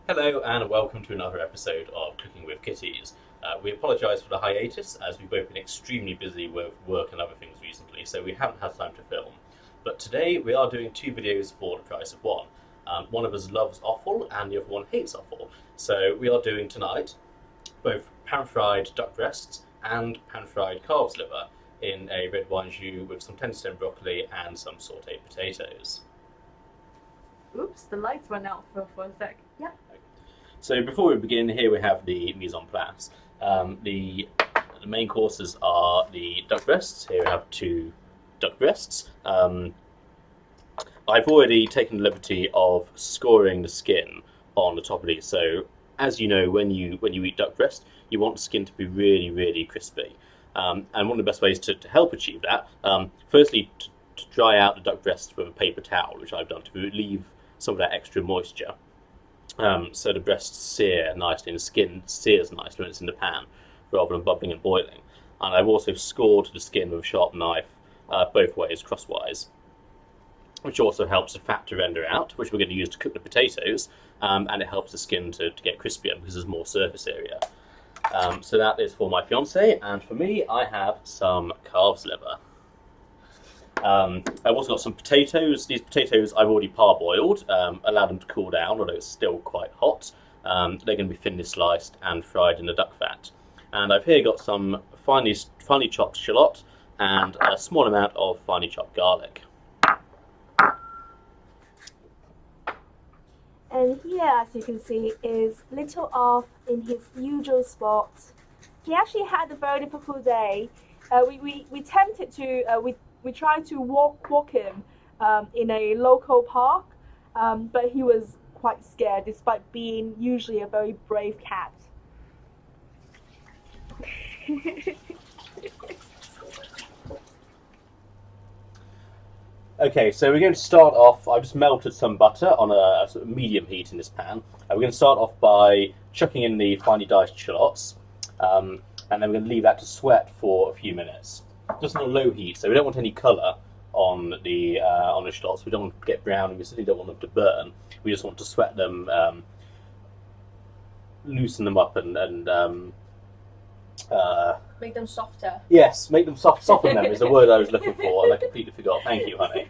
Hello and welcome to another episode of Cooking with Kitties. We apologise for the hiatus as we've both been extremely busy with work and other things recently, so we haven't had time to film. But today we are doing two videos for the price of one. One of us loves offal and the other one hates offal. So we are doing tonight both pan-fried duck breasts and pan-fried calves liver in a red wine jus with some tender stem broccoli and some sautéed potatoes. Oops, the lights went out for a sec. Yeah. So before we begin, here we have the mise en place. The main courses are the duck breasts. Here we have two duck breasts. I've already taken the liberty of scoring the skin on the top of these. So as you know, when you eat duck breast, you want the skin to be really, really crispy. And one of the best ways to help achieve that, firstly, to dry out the duck breast with a paper towel, which I've done to relieve some of that extra moisture. So the breasts sear nicely and the skin sears nicely when it's in the pan rather than bubbling and boiling. And I've also scored the skin with a sharp knife both ways, crosswise, which also helps the fat to render out, which we're going to use to cook the potatoes, and it helps the skin to get crispier because there's more surface area. So that is for my fiance, and for me I have some calves liver. I've also got some potatoes. These potatoes I've already parboiled, allowed them to cool down, although it's still quite hot. They're going to be thinly sliced and fried in the duck fat. And I've here got some finely chopped shallot and a small amount of finely chopped garlic. And here, as you can see, is little off in his usual spot. He actually had a very difficult day. We tempted to we tried to walk him in a local park, but he was quite scared despite being usually a very brave cat. Okay, so we're going to start off. I've just melted some butter on a sort of medium heat in this pan. We're going to start off by chucking in the finely diced shallots, and then we're going to leave that to sweat for a few minutes. Just on a low heat, so we don't want any colour on the shallots. We don't want to get brown, and we certainly don't want them to burn. We just want to sweat them, loosen them up, and Make them softer. yes, make them soften them is the word I was looking for, and I completely forgot. Thank you, honey.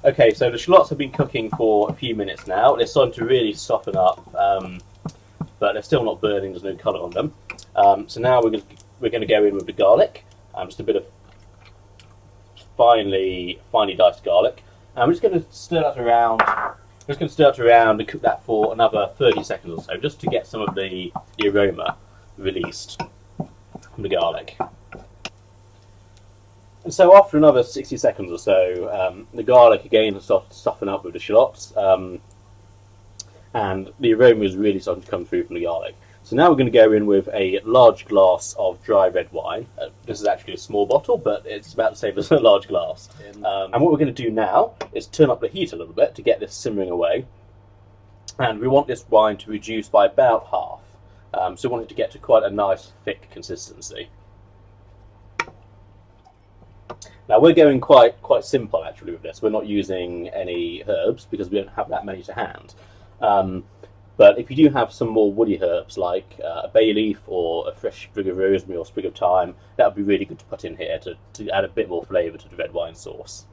Okay, so the shallots have been cooking for a few minutes now. They're starting to really soften up, but they're still not burning. There's no colour on them. So now we're going to go in with the garlic, just a bit of finely diced garlic. And we're just going to stir that around. And cook that for another 30 seconds or so, just to get some of the aroma released from the garlic. And so after another 60 seconds or so, the garlic again has started to soften up with the shallots, and the aroma is really starting to come through from the garlic. So now we're going to go in with a large glass of dry red wine. This is actually a small bottle, but it's about the same as a large glass. And what we're going to do now is turn up the heat a little bit to get this simmering away. And we want this wine to reduce by about half. So we want it to get to quite a nice thick consistency. Now we're going quite simple actually with this. We're not using any herbs because we don't have that many to hand. But if you do have some more woody herbs like a bay leaf or a fresh sprig of rosemary or sprig of thyme, that would be really good to put in here to add a bit more flavour to the red wine sauce.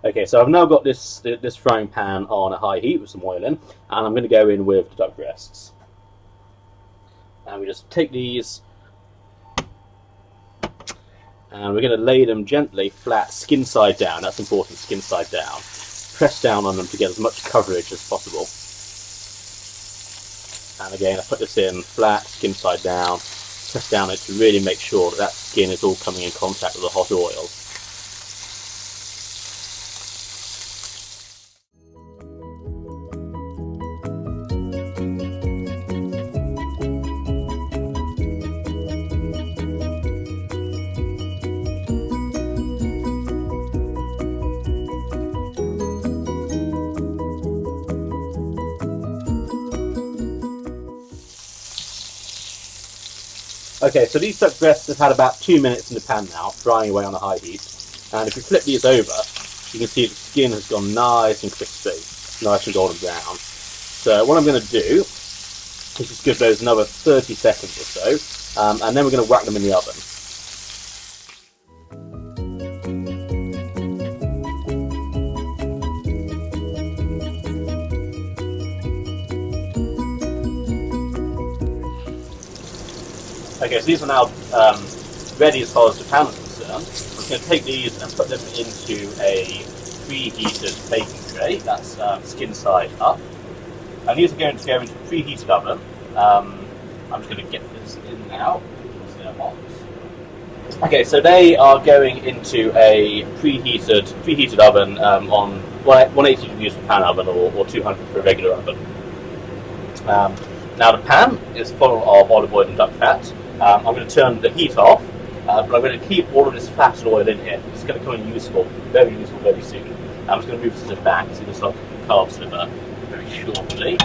Okay, so I've now got this frying pan on a high heat with some oil in, and I'm going to go in with the duck breasts. And we just take these And we're going to lay them gently flat, skin side down. That's important, skin side down. Press down on them to get as much coverage as possible. And again, I put this in flat, skin side down. Press down it to really make sure that skin is all coming in contact with the hot oil. Okay, so these duck breasts have had about 2 minutes in the pan now, frying away on a high heat. And if you flip these over, you can see the skin has gone nice and crispy, nice and golden brown. So what I'm going to do is just give those another 30 seconds or so, and then we're going to whack them in the oven. Okay, so these are now ready as far as the pan is concerned. I'm going to take these and put them into a preheated baking tray. That's skin side up. And these are going to go into a preheated oven. I'm just going to get this in now because they're hot. Okay, so they are going into a preheated oven on 180 degrees for pan oven or 200 for a regular oven. Now the pan is full of olive oil and duck fat. I'm going to turn the heat off, but I'm going to keep all of this fat and oil in here. It's going to come in very useful very soon. I'm just going to move this to the back so this like calves liver very shortly.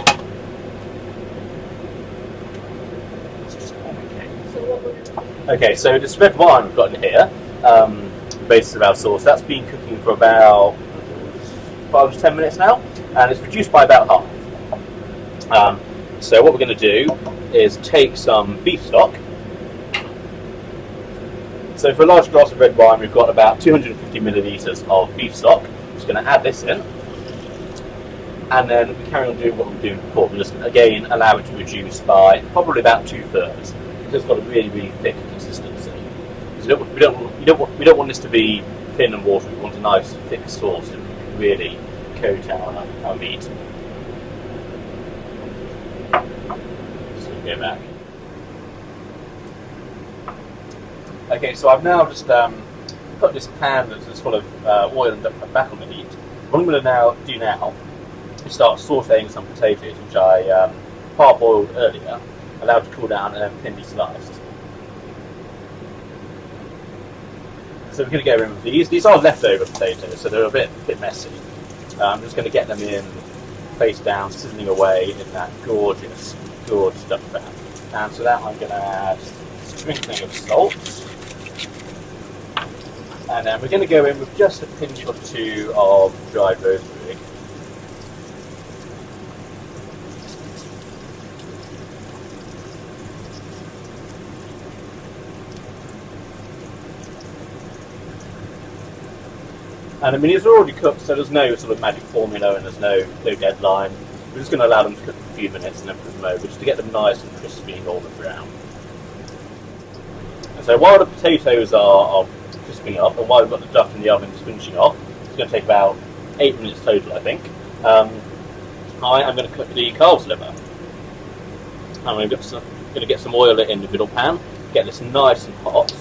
Okay, so this red wine we've got in here, the basis of our sauce, that's been cooking for about 5 to 10 minutes now, and it's reduced by about half. So what we're going to do is take some beef stock. So for a large glass of red wine, we've got about 250 millilitres of beef stock. I'm just going to add this in, and then we carry on doing what we were doing before. We're just again allow it to reduce by probably about 2/3. It's just got a really, really thick consistency. So we don't want this to be thin and watery. We want a nice thick sauce to really coat our meat. So we go back. Okay, so I've now just put this pan that's full of oil and back on the heat. What I'm going to do now is start sautéing some potatoes, which I parboiled earlier, allowed to cool down and then thinly sliced. So we're going to go in with these. These are leftover potatoes, so they're a bit sessy. I'm just going to get them in face down, sizzling away in that gorgeous duck fat. And so that I'm going to add a sprinkling of salt. And then we're going to go in with just a pinch or two of dried rosemary. And I mean, these are already cooked, so there's no sort of magic formula and there's no deadline. We're just going to allow them to cook for a few minutes and then put them over just to get them nice and crispy and golden brown. And so while the potatoes are crisping up, and while we've got the duck in the oven just finishing off, it's going to take about 8 minutes total, I think. I am going to cook the calves liver. I'm going to get some oil in the middle pan, get this nice and hot.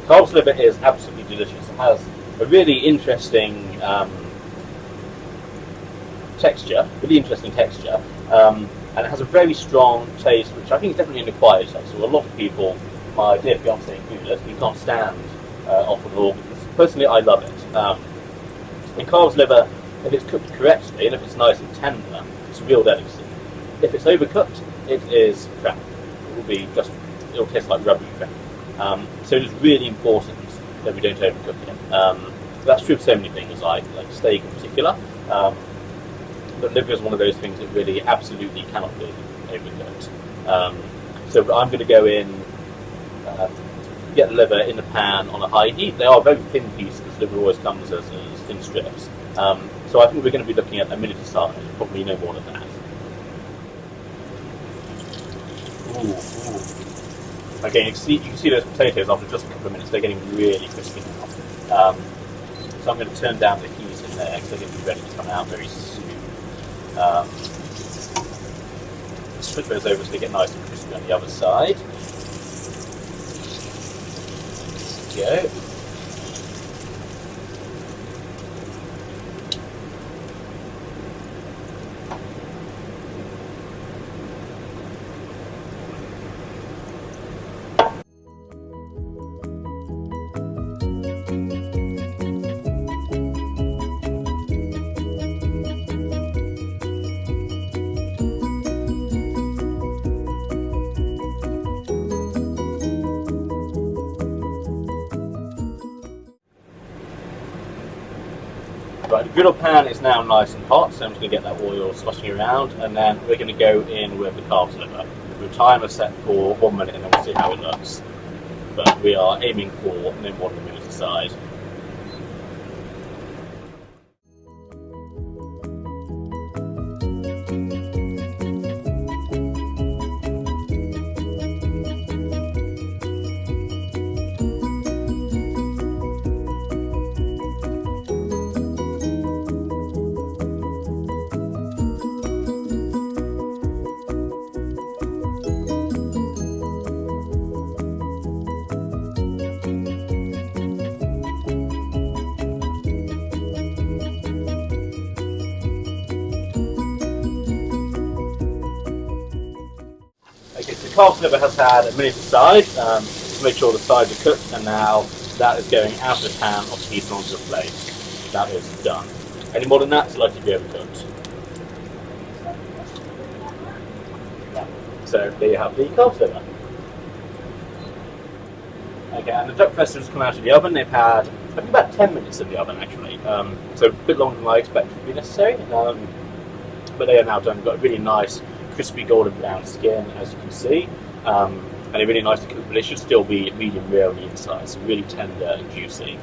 Calves liver is absolutely delicious. It has a really interesting texture, and it has a very strong taste, which I think is definitely an acquired taste. So a lot of people, my dear fiance included, you can't stand offal organs. Personally, I love it. In calves liver, if it's cooked correctly and if it's nice and tender, it's a real delicacy. If it's overcooked, it is crap. It'll taste like rubbery crap. So it is really important that we don't overcook it. That's true of so many things, like steak in particular. But liver is one of those things that really absolutely cannot be overcooked. So I'm going to go in, get the liver in the pan on a high heat. They are very thin pieces. Liver always comes as thin strips. So I think we're going to be looking at a minute aside, probably no more than that. Ooh. Okay, you can see those potatoes after just a couple of minutes, they're getting really crispy now. So I'm going to turn down the heat in there because they're going to be ready to come out very soon. Flip those over so they get nice and crispy on the other side. There we go. Right, the griddle pan is now nice and hot, so I'm just going to get that oil sloshing around, and then we're going to go in with the calves liver. The timer set for 1 minute, and then we'll see how it looks. But we are aiming for no more than a minute aside. Okay, so the calf liver has had a minute aside to make sure the sides are cooked, and now that is going out of the pan off the heat onto the plate. That is done. Any more than that, it's likely to be overcooked. So there you have the calf liver. Okay, and the duck breasts have just come out of the oven. They've had, I think, about 10 minutes in the oven actually, so a bit longer than I expected to be necessary. But they are now done. We've got a really nice crispy golden brown skin, as you can see, and they're really nice to cook, but they should still be medium rare on the inside, so really tender and juicy.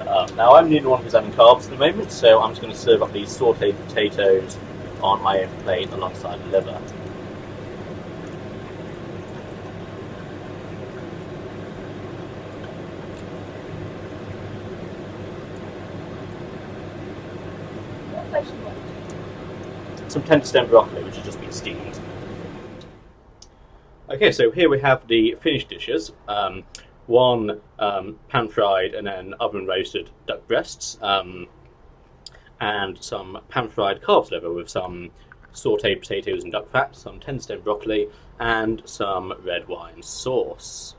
Now I'm the only one who's having carbs at the moment, so I'm just going to serve up these sautéed potatoes on my own plate alongside the liver. Some tender stem broccoli, which has just been steamed. Okay, so here we have the finished dishes. One pan-fried and then oven-roasted duck breasts, and some pan-fried calves liver with some sautéed potatoes and duck fat, some tender stem broccoli, and some red wine sauce,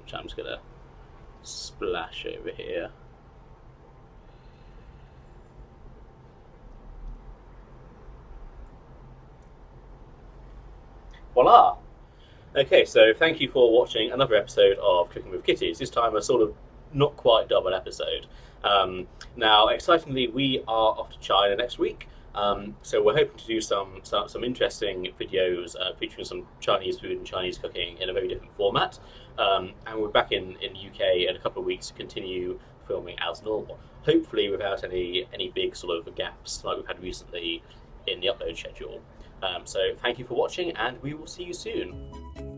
which I'm just going to splash over here. Voila! Okay, so thank you for watching another episode of Cooking with Kitties. This time a sort of not quite double episode. Now, excitingly, we are off to China next week. So we're hoping to do some interesting videos featuring some Chinese food and Chinese cooking in a very different format. And we're back in the UK in a couple of weeks to continue filming as normal. Hopefully without any big sort of gaps like we've had recently in the upload schedule. So thank you for watching, and we will see you soon.